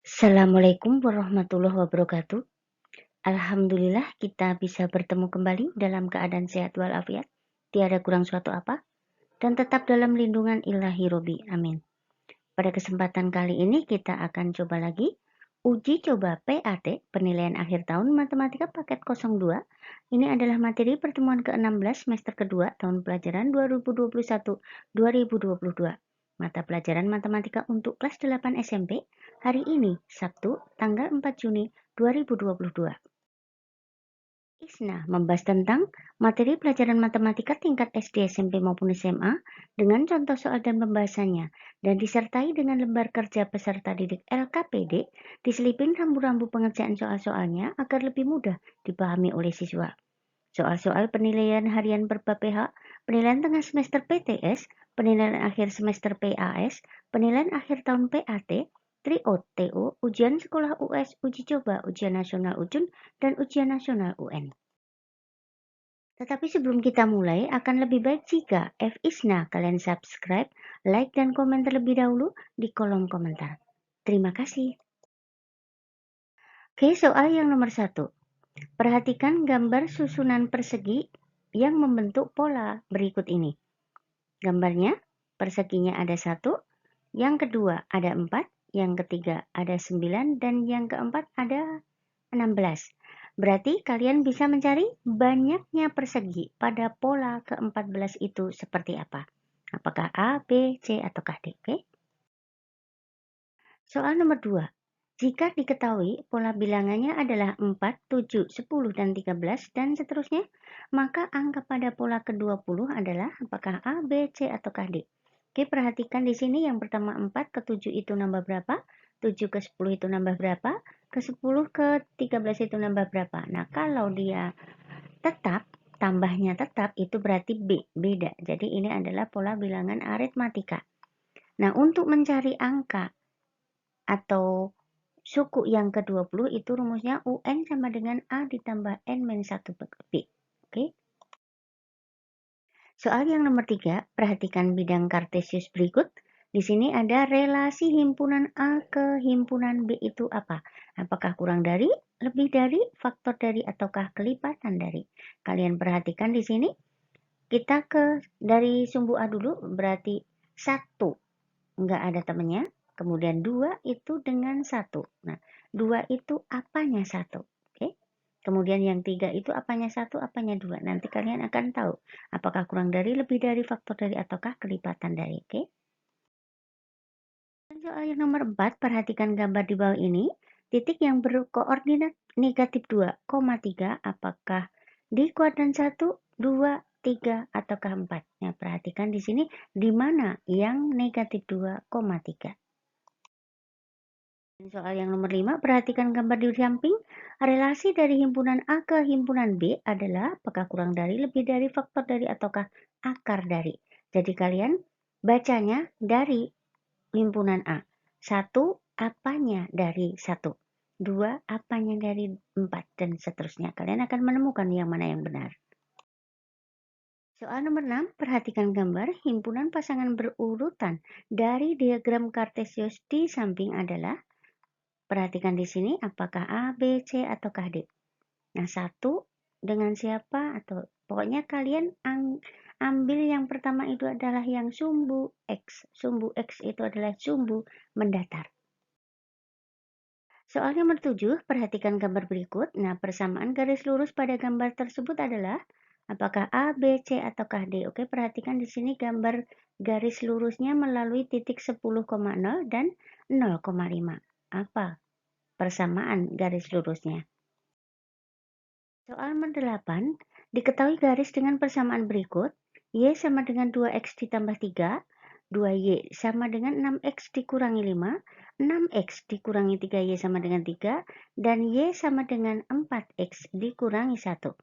Assalamualaikum warahmatullahi wabarakatuh. Alhamdulillah kita bisa bertemu kembali dalam keadaan sehat walafiat, tiada kurang suatu apa, dan tetap dalam lindungan ilahi Robi. Amin. Pada kesempatan kali ini kita akan coba lagi uji coba PAT, penilaian akhir tahun matematika paket 02. Ini adalah materi pertemuan ke-16 semester kedua tahun pelajaran 2021-2022. Mata pelajaran matematika untuk kelas 8 SMP hari ini, Sabtu, tanggal 4 Juni 2022. ISNA membahas tentang materi pelajaran matematika tingkat SD, SMP maupun SMA dengan contoh soal dan pembahasannya, dan disertai dengan lembar kerja peserta didik LKPD, diselipin rambu-rambu pengerjaan soal-soalnya agar lebih mudah dipahami oleh siswa. Soal-soal penilaian harian per bab PH, penilaian tengah semester PTS, penilaian akhir semester PAS, penilaian akhir tahun PAT, TRIO, TO, ujian sekolah US, uji coba, ujian nasional UJUN, dan ujian nasional UN. Tetapi sebelum kita mulai, akan lebih baik jika FISNA kalian subscribe, like, dan komen terlebih dahulu di kolom komentar. Terima kasih. Oke, soal yang nomor 1. Perhatikan gambar susunan persegi yang membentuk pola berikut ini. Gambarnya, perseginya ada 1, yang kedua ada 4, yang ketiga ada 9, dan yang keempat ada 16. Berarti kalian bisa mencari banyaknya persegi pada pola ke-14 itu seperti apa. Apakah A, B, C, ataukah D? Oke? Soal nomor 2. Jika diketahui pola bilangannya adalah 4, 7, 10, dan 13, dan seterusnya, maka angka pada pola ke-20 adalah apakah A, B, C, ataukah D? Oke, perhatikan di sini yang pertama 4 ke 7 itu nambah berapa? 7 ke 10 itu nambah berapa? Ke 10 ke 13 itu nambah berapa? Nah, kalau dia tetap, tambahnya tetap, itu berarti B, beda. Jadi ini adalah pola bilangan aritmatika. Nah, untuk mencari angka atau suku yang ke-20 itu rumusnya UN sama dengan A ditambah N-1 B. Oke. Soal yang nomor 3, perhatikan bidang kartesius berikut. Di sini ada relasi himpunan A ke himpunan B itu apa? Apakah kurang dari, lebih dari, faktor dari, ataukah kelipatan dari? Kalian perhatikan di sini. Kita dari sumbu A dulu, berarti 1 nggak ada temennya. Kemudian 2 itu dengan 1. Nah, 2 itu apanya 1? Oke. Kemudian yang 3 itu apanya 1, apanya 2. Nanti kalian akan tahu apakah kurang dari, lebih dari, faktor dari, ataukah kelipatan dari. Oke. Soal yang nomor 4, perhatikan gambar di bawah ini. Titik yang berkoordinat negatif 2,3 apakah di kuadran 1, 2, 3, ataukah 4. Nah, perhatikan di sini di mana yang negatif 2,3. Soal yang nomor 5, perhatikan gambar di samping. Relasi dari himpunan A ke himpunan B adalah apakah kurang dari, lebih dari, faktor dari, ataukah akar dari. Jadi kalian bacanya dari himpunan A. 1, apanya dari 1. 2, apanya dari 4, dan seterusnya. Kalian akan menemukan yang mana yang benar. Soal nomor 6, perhatikan gambar himpunan pasangan berurutan dari diagram kartesius di samping adalah. Perhatikan di sini apakah A, B, C, ataukah D. Nah, 1 dengan siapa atau pokoknya kalian ambil yang pertama itu adalah yang sumbu X. Sumbu X itu adalah sumbu mendatar. Soal nomor 7, perhatikan gambar berikut. Nah, persamaan garis lurus pada gambar tersebut adalah apakah A, B, C, ataukah D. Oke, perhatikan di sini gambar garis lurusnya melalui titik 10,0 dan 0,5. Apa persamaan garis lurusnya? Soal nomor 8, diketahui garis dengan persamaan berikut. Y sama dengan 2X ditambah 3, 2Y sama dengan 6X dikurangi 5, 6X dikurangi 3Y sama dengan 3, dan Y sama dengan 4X dikurangi 1.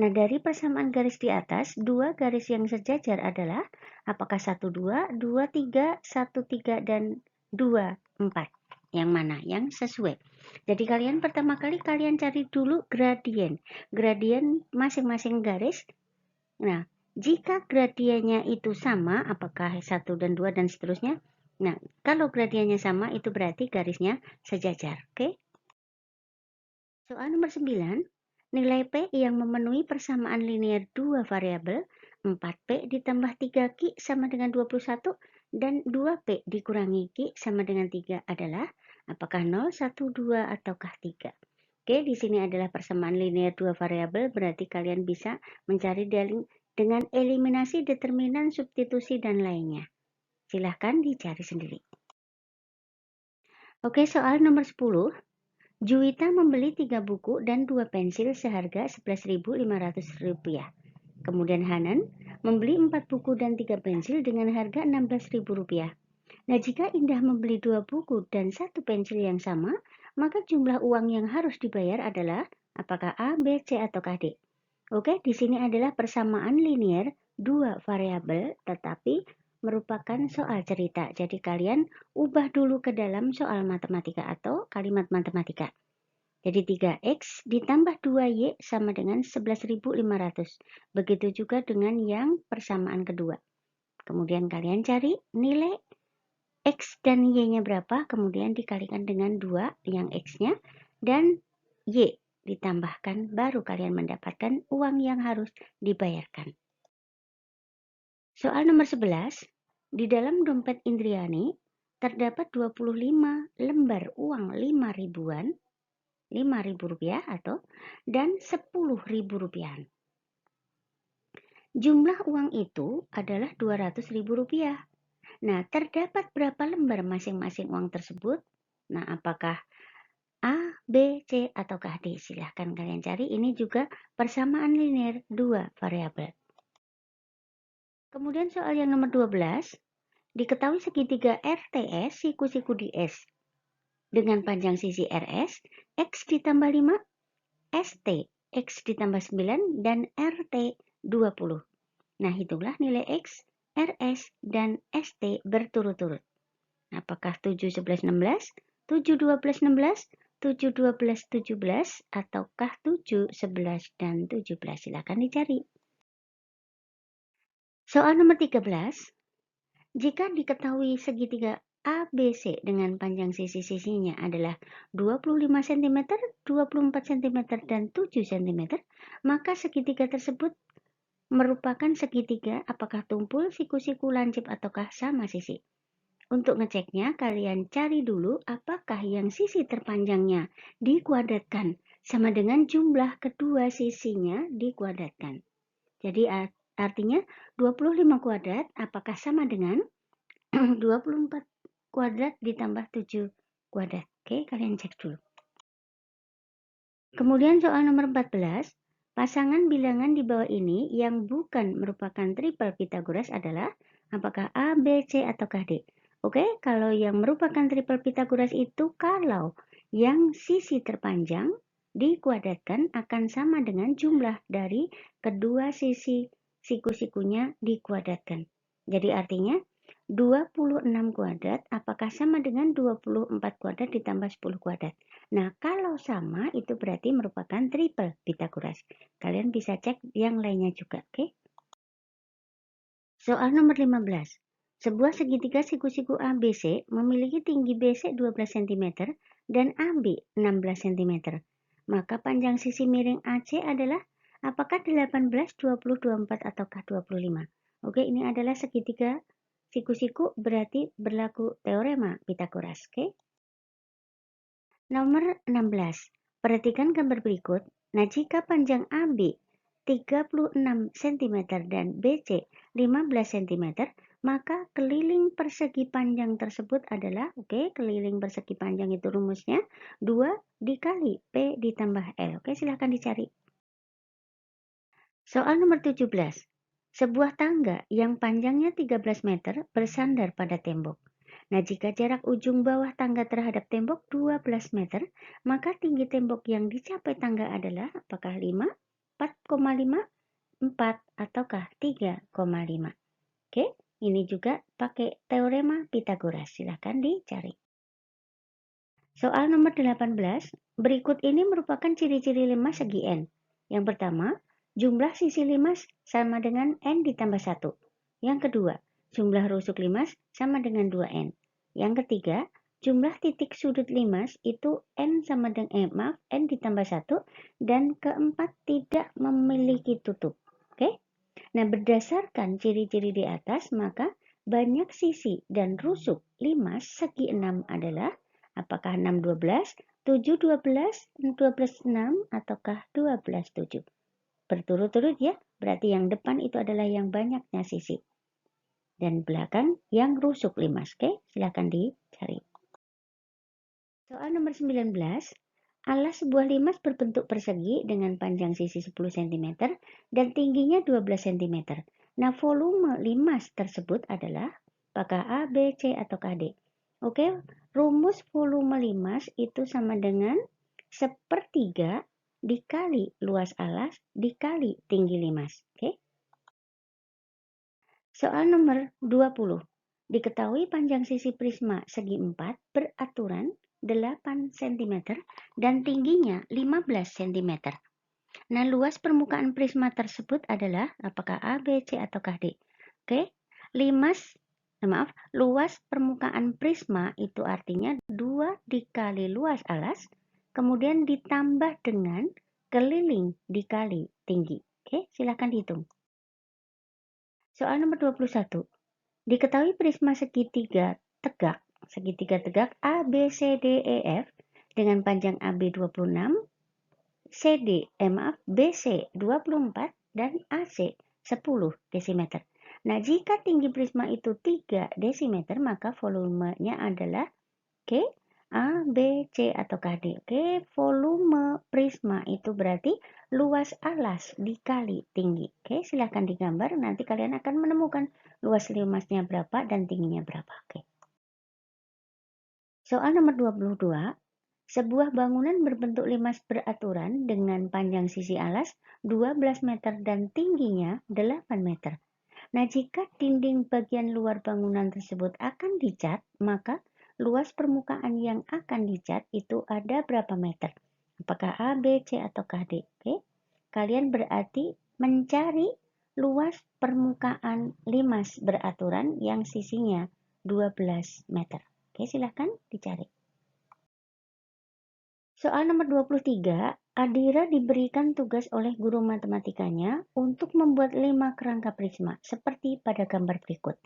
Nah, dari persamaan garis di atas, dua garis yang sejajar adalah apakah 1, 2, 2, 3, 1, 3, dan 2, 4. Yang mana? Yang sesuai. Jadi kalian pertama kali kalian cari dulu gradien. Gradien masing-masing garis. Nah, jika gradiennya itu sama, apakah 1 dan 2 dan seterusnya, Nah, kalau gradiennya sama itu berarti garisnya sejajar. Oke? Soal nomor 9, nilai P yang memenuhi persamaan linear dua variabel 4P ditambah 3Q sama dengan 21 dan 2P dikurangi Q sama dengan 3 adalah apakah 0, 1, 2 ataukah 3? Oke, di sini adalah persamaan linear dua variabel, berarti kalian bisa mencari dengan eliminasi determinan, substitusi, dan lainnya. Silahkan dicari sendiri. Oke, soal nomor 10. Juwita membeli 3 buku dan 2 pensil seharga Rp11.500. Kemudian Hanan membeli 4 buku dan 3 pensil dengan harga Rp16.000. Nah, jika Indah membeli 2 buku dan 1 pensil yang sama, maka jumlah uang yang harus dibayar adalah apakah A, B, C, atau D? Oke, di sini adalah persamaan linear dua variabel, tetapi merupakan soal cerita. Jadi kalian ubah dulu ke dalam soal matematika atau kalimat matematika. Jadi 3X ditambah 2Y sama dengan 11.500. Begitu juga dengan yang persamaan kedua. Kemudian kalian cari nilai X dan Y-nya berapa, kemudian dikalikan dengan 2 yang X-nya, dan Y ditambahkan, baru kalian mendapatkan uang yang harus dibayarkan. Soal nomor 11, di dalam dompet Indriani terdapat 25 lembar uang 5 ribuan, Rp5.000 dan Rp10.000. Jumlah uang itu adalah Rp200.000. Nah, terdapat berapa lembar masing-masing uang tersebut? Nah, apakah A, B, C, ataukah D? Silahkan kalian cari. Ini juga persamaan linear dua variabel. Kemudian soal yang nomor 12, diketahui segitiga RTS siku-siku di S dengan panjang sisi RS, X ditambah 5, ST, X ditambah 9, dan RT 20. Nah, hitunglah nilai X, RS, dan ST berturut-turut. Apakah 7, 11, 16, 7, 12, 16, 7, 12, 17, ataukah 7, 11, dan 17? Silakan dicari. Soal nomor 13. Jika diketahui segitiga ABC dengan panjang sisi-sisinya adalah 25 cm, 24 cm, dan 7 cm, maka segitiga tersebut merupakan segitiga apakah tumpul, siku-siku, lancip, ataukah sama sisi. Untuk ngeceknya, kalian cari dulu apakah yang sisi terpanjangnya dikuadratkan sama dengan jumlah kedua sisinya dikuadratkan. Jadi artinya 25 kuadrat apakah sama dengan 24 kuadrat ditambah 7 kuadrat. Oke, kalian cek dulu. Kemudian soal nomor 14, pasangan bilangan di bawah ini yang bukan merupakan triple Pythagoras adalah apakah A, B, C, ataukah D? Oke, kalau yang merupakan triple Pythagoras itu kalau yang sisi terpanjang dikuadratkan akan sama dengan jumlah dari kedua sisi siku-sikunya dikuadratkan. Jadi artinya 26 kuadrat apakah sama dengan 24 kuadrat ditambah 10 kuadrat? Nah, kalau sama itu berarti merupakan triple Pythagoras. Kalian bisa cek yang lainnya juga, oke? Soal nomor 15. Sebuah segitiga siku-siku ABC memiliki tinggi BC 12 cm dan AB 16 cm. Maka panjang sisi miring AC adalah apakah 18, 20, 24, ataukah 25? Oke, ini adalah segitiga siku-siku, berarti berlaku teorema Pythagoras, oke? Nomor 16. Perhatikan gambar berikut. Nah, jika panjang AB 36 cm dan BC 15 cm, maka keliling persegi panjang tersebut adalah, keliling persegi panjang itu rumusnya 2 dikali P ditambah L. Silahkan dicari. Soal nomor 17. Sebuah tangga yang panjangnya 13 meter bersandar pada tembok. Nah, jika jarak ujung bawah tangga terhadap tembok 12 meter, maka tinggi tembok yang dicapai tangga adalah apakah 5, 4,5, 4, ataukah 3,5. Oke, ini juga pakai teorema Pythagoras. Silahkan dicari. Soal nomor 18, berikut ini merupakan ciri-ciri limas segi N. Yang pertama, jumlah sisi limas sama dengan N ditambah 1. Yang kedua, jumlah rusuk limas sama dengan 2N. Yang ketiga, jumlah titik sudut limas itu N sama dengan N ditambah 1, dan keempat tidak memiliki tutup. Oke? Nah, berdasarkan ciri-ciri di atas, maka banyak sisi dan rusuk limas segi 6 adalah apakah 6 12, 7 12, 12 6, ataukah 12 7. Berturut-turut ya, berarti yang depan itu adalah yang banyaknya sisi. Dan belakang yang rusuk limas. Oke, silakan dicari. Soal nomor 19. Alas sebuah limas berbentuk persegi dengan panjang sisi 10 cm dan tingginya 12 cm. Nah, volume limas tersebut adalah apakah A, B, C, atau D? Oke, rumus volume limas itu sama dengan sepertiga dikali luas alas dikali tinggi limas. Oke. Soal nomor 20. Diketahui panjang sisi prisma segi 4 beraturan 8 cm dan tingginya 15 cm. Nah, luas permukaan prisma tersebut adalah apakah A, B, C, atau D? Oke, luas permukaan prisma itu artinya 2 dikali luas alas, kemudian ditambah dengan keliling dikali tinggi. Oke, silakan dihitung. Soal nomor 21. Diketahui prisma segitiga tegak A, B, C, D, E, F dengan panjang AB 26, BC 24, dan AC 10 desimeter. Nah, jika tinggi prisma itu 3 desimeter, maka volumenya adalah A, B, C, atau D. Oke, volume prisma itu berarti luas alas dikali tinggi. Oke, silahkan digambar. Nanti kalian akan menemukan luas limasnya berapa dan tingginya berapa. Oke. Soal nomor 22. Sebuah bangunan berbentuk limas beraturan dengan panjang sisi alas 12 meter dan tingginya 8 meter. Nah, jika dinding bagian luar bangunan tersebut akan dicat, maka luas permukaan yang akan dicat itu ada berapa meter? Apakah A, B, C, atau D? Oke. Kalian berarti mencari luas permukaan limas beraturan yang sisinya 12 meter. Oke, silahkan dicari. Soal nomor 23, Adira diberikan tugas oleh guru matematikanya untuk membuat 5 kerangka prisma seperti pada gambar berikut.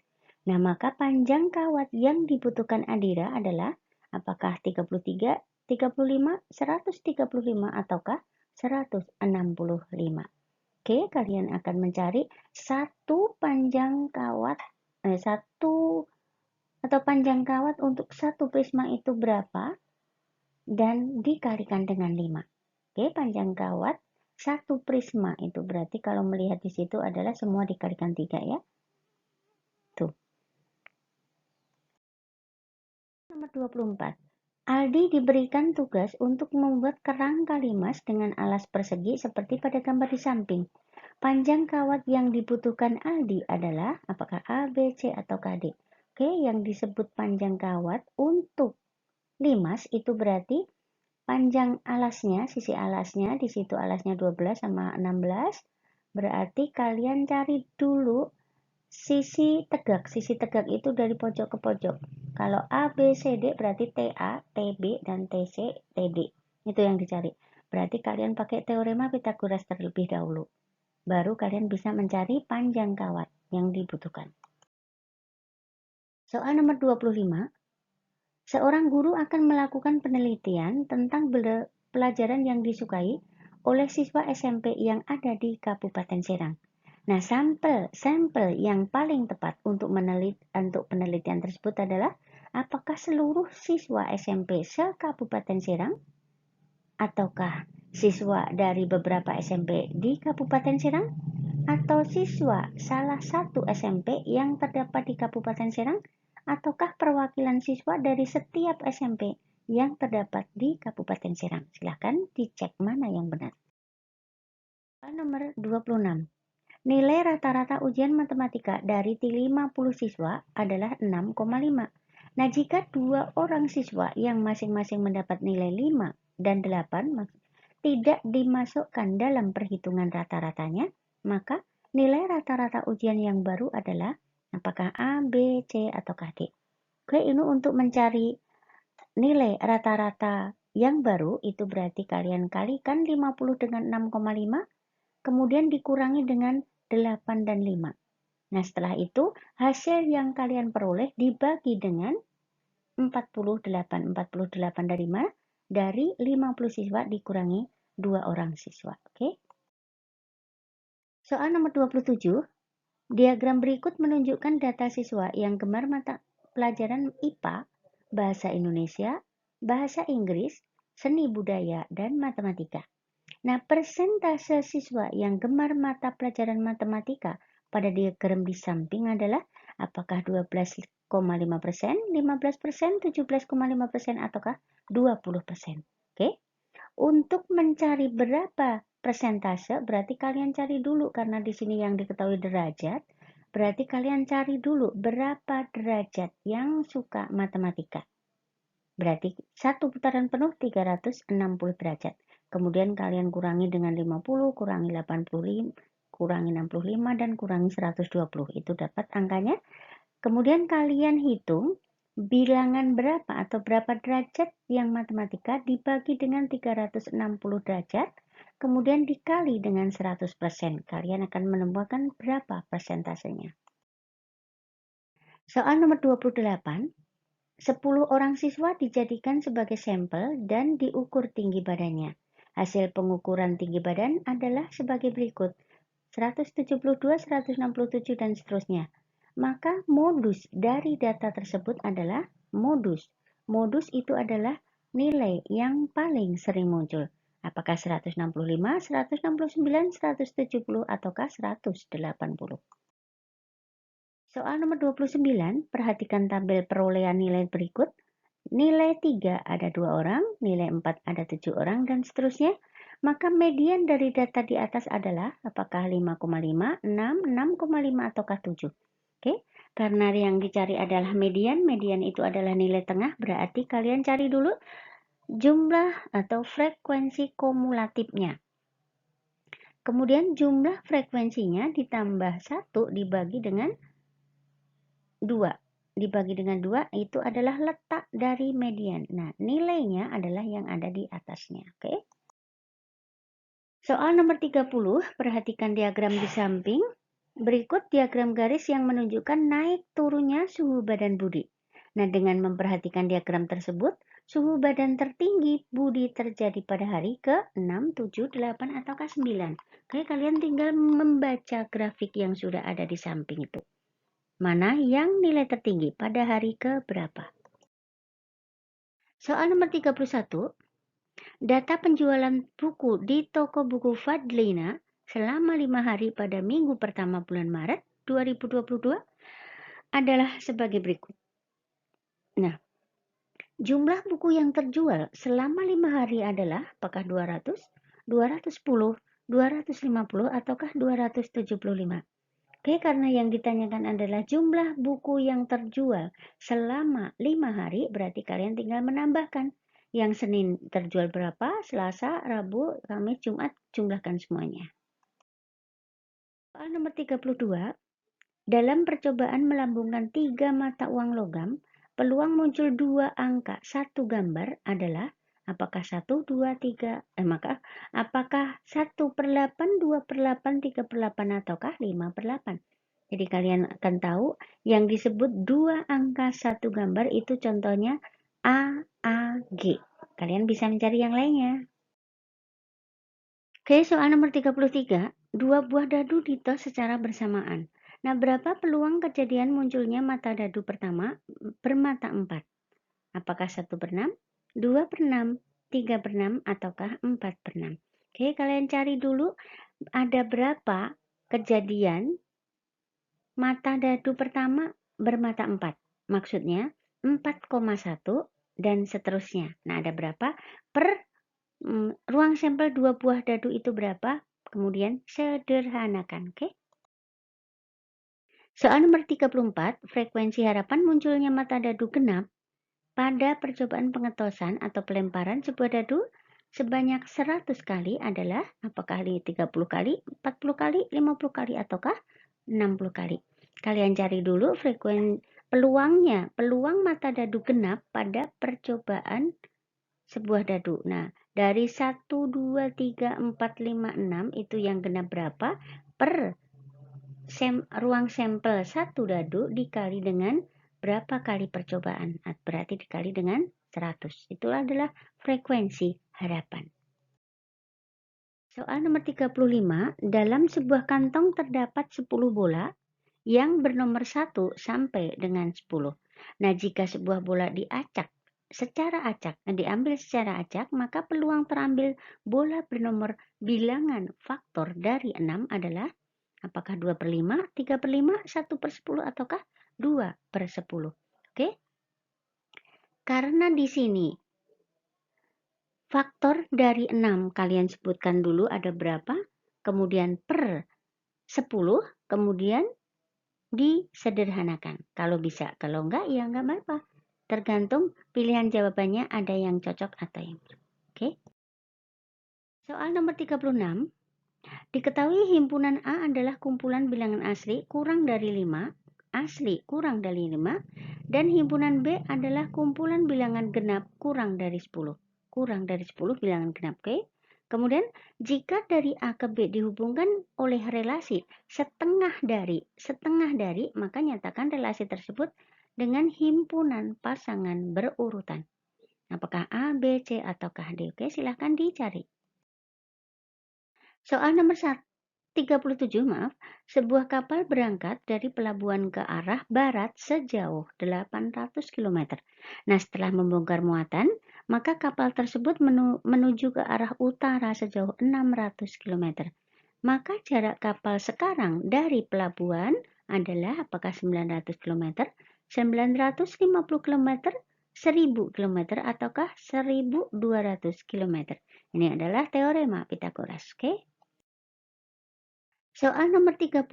Nah, maka panjang kawat yang dibutuhkan Adira adalah apakah 33, 35, 135, ataukah 165. Oke, kalian akan mencari panjang kawat untuk satu prisma itu berapa dan dikalikan dengan 5. Oke, panjang kawat satu prisma itu berarti kalau melihat di situ adalah semua dikalikan 3 ya. Tuh. Nomor 24. Aldi diberikan tugas untuk membuat kerangka limas dengan alas persegi seperti pada gambar di samping. Panjang kawat yang dibutuhkan Aldi adalah apakah A, B, C, atau D? Oke, yang disebut panjang kawat untuk limas itu berarti panjang alasnya, sisi alasnya, di situ alasnya 12 sama 16. Berarti kalian cari dulu sisi tegak. Sisi tegak itu dari pojok ke pojok. Kalau A, B, C, D berarti TA, TB, dan TC, TD. Itu yang dicari. Berarti kalian pakai teorema Pythagoras terlebih dahulu. Baru kalian bisa mencari panjang kawat yang dibutuhkan. Soal nomor 25. Seorang guru akan melakukan penelitian tentang pelajaran yang disukai oleh siswa SMP yang ada di Kabupaten Serang. Nah, sampel yang paling tepat untuk penelitian tersebut adalah apakah seluruh siswa SMP se-Kabupaten Serang ataukah siswa dari beberapa SMP di Kabupaten Serang atau siswa salah satu SMP yang terdapat di Kabupaten Serang ataukah perwakilan siswa dari setiap SMP yang terdapat di Kabupaten Serang. Silahkan dicek mana yang benar. Nomor 26. Nilai rata-rata ujian matematika dari 50 siswa adalah 6,5. Nah, jika 2 orang siswa yang masing-masing mendapat nilai 5 dan 8 tidak dimasukkan dalam perhitungan rata-ratanya, maka nilai rata-rata ujian yang baru adalah apakah A, B, C, atau D? Oke, ini untuk mencari nilai rata-rata yang baru, itu berarti kalian kalikan 50 dengan 6,5, kemudian dikurangi dengan 8 dan 5. Nah, setelah itu hasil yang kalian peroleh dibagi dengan 48. 48 dari mana? Dari 50 siswa dikurangi 2 orang siswa. Oke. Soal nomor 27. Diagram berikut menunjukkan data siswa yang gemar mata pelajaran IPA, Bahasa Indonesia, Bahasa Inggris, Seni Budaya, dan Matematika. Nah, persentase siswa yang gemar mata pelajaran matematika pada diagram di samping adalah apakah 12,5%, 15%, 17,5%, ataukah 20%. Oke. Untuk mencari berapa persentase, berarti kalian cari dulu, karena di sini yang diketahui derajat, berarti kalian cari dulu berapa derajat yang suka matematika. Berarti satu putaran penuh 360 derajat. Kemudian kalian kurangi dengan 50, kurangi 85, kurangi 65, dan kurangi 120. Itu dapat angkanya. Kemudian kalian hitung bilangan berapa atau berapa derajat yang matematika dibagi dengan 360 derajat, kemudian dikali dengan 100%. Kalian akan menemukan berapa persentasenya. Soal nomor 28. 10 orang siswa dijadikan sebagai sampel dan diukur tinggi badannya. Hasil pengukuran tinggi badan adalah sebagai berikut: 172, 167, dan seterusnya. Maka modus dari data tersebut adalah modus. Modus itu adalah nilai yang paling sering muncul. Apakah 165, 169, 170, ataukah 180? Soal nomor 29, perhatikan tabel perolehan nilai berikut. Nilai 3 ada 2 orang, nilai 4 ada 7 orang, dan seterusnya. Maka median dari data di atas adalah apakah 5,5, 6, 6,5, ataukah 7. Oke, karena yang dicari adalah median, median itu adalah nilai tengah, berarti kalian cari dulu jumlah atau frekuensi kumulatifnya. Kemudian jumlah frekuensinya ditambah 1 dibagi dengan 2. Dibagi dengan 2 itu adalah letak dari median. Nah, nilainya adalah yang ada di atasnya. Oke. Soal nomor 30, perhatikan diagram di samping. Berikut diagram garis yang menunjukkan naik turunnya suhu badan Budi. Nah, dengan memperhatikan diagram tersebut, suhu badan tertinggi Budi terjadi pada hari ke-6, 7, 8, ataukah 9. Oke, kalian tinggal membaca grafik yang sudah ada di samping itu. Mana yang nilai tertinggi pada hari ke berapa? Soal nomor 31. Data penjualan buku di toko buku Fadlina selama 5 hari pada minggu pertama bulan Maret 2022 adalah sebagai berikut. Nah, jumlah buku yang terjual selama 5 hari adalah apakah 200, 210, 250, ataukah 275? Oke, karena yang ditanyakan adalah jumlah buku yang terjual selama 5 hari, berarti kalian tinggal menambahkan. Yang Senin terjual berapa, Selasa, Rabu, Kamis, Jumat, jumlahkan semuanya. Soal nomor 32. Dalam percobaan melambungkan 3 mata uang logam, peluang muncul 2 angka 1 gambar adalah apakah 1, 2, 3, apakah 1/8, 2/8, 3/8, ataukah 5/8? Jadi kalian akan tahu yang disebut 2 angka 1 gambar itu contohnya A, A, G. Kalian bisa mencari yang lainnya. Oke, soal nomor 33. 2 buah dadu ditos secara bersamaan. Nah, berapa peluang kejadian munculnya mata dadu pertama bermata 4? Apakah 1/6, 2/6, 3/6, ataukah 4/6? Oke, kalian cari dulu ada berapa kejadian mata dadu pertama bermata 4. Maksudnya 4,1 dan seterusnya. Nah, ada berapa per ruang sampel 2 buah dadu itu berapa? Kemudian sederhanakan, oke? Soal nomor 34, frekuensi harapan munculnya mata dadu genap pada percobaan pengetosan atau pelemparan sebuah dadu sebanyak 100 kali adalah apakah 30 kali, 40 kali, 50 kali, ataukah 60 kali. Kalian cari dulu peluang mata dadu genap pada percobaan sebuah dadu. Nah, dari 1, 2, 3, 4, 5, 6 itu yang genap berapa? Per ruang sampel satu dadu dikali dengan berapa kali percobaan? Berarti dikali dengan 100. Itulah adalah frekuensi harapan. Soal nomor 35, dalam sebuah kantong terdapat 10 bola yang bernomor 1 sampai dengan 10. Nah, jika sebuah bola diambil secara acak, maka peluang terambil bola bernomor bilangan faktor dari 6 adalah apakah 2/5, 3/5, 1/10, ataukah 2/10. Oke? Karena di sini faktor dari 6 kalian sebutkan dulu ada berapa, kemudian per 10, kemudian disederhanakan. Kalau bisa, kalau enggak ya enggak apa-apa. Tergantung pilihan jawabannya ada yang cocok atau yang belum. Oke. Soal nomor 36. Diketahui himpunan A adalah kumpulan bilangan asli kurang dari 5, asli kurang dari 5, dan himpunan B adalah kumpulan bilangan genap kurang dari 10. Kurang dari 10 bilangan genap, oke? Kemudian, jika dari A ke B dihubungkan oleh relasi setengah dari, maka nyatakan relasi tersebut dengan himpunan pasangan berurutan. Apakah A, B, C, ataukah D? Oke, silahkan dicari. Soal nomor 37, sebuah kapal berangkat dari pelabuhan ke arah barat sejauh 800 km. Nah, setelah membongkar muatan, maka kapal tersebut menuju ke arah utara sejauh 600 km. Maka jarak kapal sekarang dari pelabuhan adalah apakah 900 km, 950 km, 1000 km, ataukah 1200 km. Ini adalah teorema Pitagoras, oke? Soal nomor 38.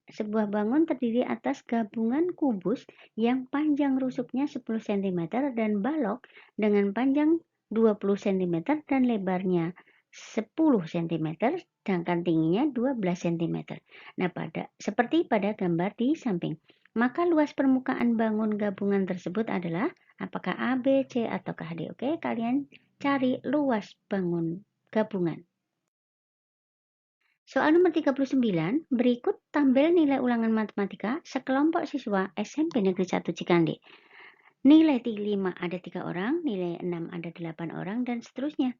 Sebuah bangun terdiri atas gabungan kubus yang panjang rusuknya 10 cm dan balok dengan panjang 20 cm dan lebarnya 10 cm, sedangkan tingginya 12 cm. Nah, seperti pada gambar di samping. Maka luas permukaan bangun gabungan tersebut adalah apakah A, B, C, ataukah D? Oke, kalian cari luas bangun gabungan. Soal nomor 39, berikut tabel nilai ulangan matematika sekelompok siswa SMP Negeri 1 Cikande. Nilai 5 ada 3 orang, nilai 6 ada 8 orang, dan seterusnya.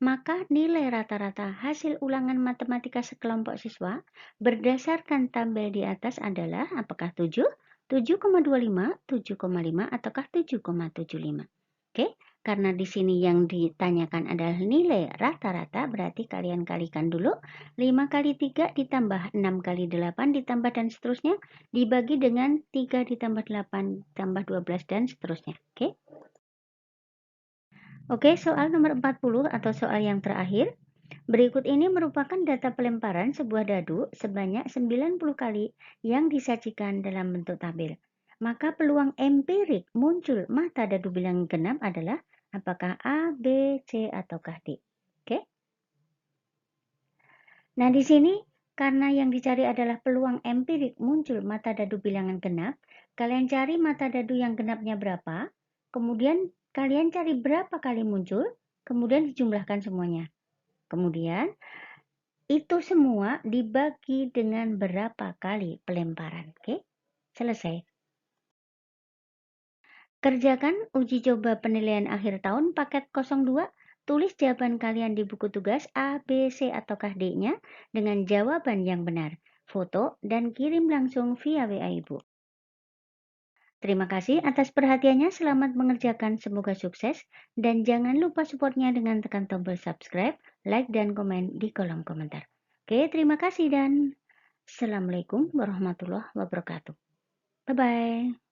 Maka nilai rata-rata hasil ulangan matematika sekelompok siswa berdasarkan tabel di atas adalah apakah 7, 7,25, 7,5, ataukah 7,75. Oke, karena di sini yang ditanyakan adalah nilai rata-rata, berarti kalian kalikan dulu 5 kali 3 ditambah 6 kali 8 ditambah dan seterusnya, dibagi dengan 3 ditambah 8 tambah 12 dan seterusnya. Oke, soal nomor 40 atau soal yang terakhir. Berikut ini merupakan data pelemparan sebuah dadu sebanyak 90 kali yang disajikan dalam bentuk tabel. Maka peluang empirik muncul mata dadu bilangan genap adalah apakah A, B, C, ataukah D. Oke. Nah, di sini karena yang dicari adalah peluang empirik muncul mata dadu bilangan genap, kalian cari mata dadu yang genapnya berapa, kemudian kalian cari berapa kali muncul, kemudian dijumlahkan semuanya. Kemudian itu semua dibagi dengan berapa kali pelemparan. Oke, selesai. Kerjakan uji coba penilaian akhir tahun paket 02. Tulis jawaban kalian di buku tugas A, B, C, ataukah D-nya dengan jawaban yang benar. Foto dan kirim langsung via WA Ibu. Terima kasih atas perhatiannya. Selamat mengerjakan. Semoga sukses. Dan jangan lupa supportnya dengan tekan tombol subscribe, like, dan komen di kolom komentar. Oke, terima kasih dan Assalamualaikum warahmatullahi wabarakatuh. Bye-bye.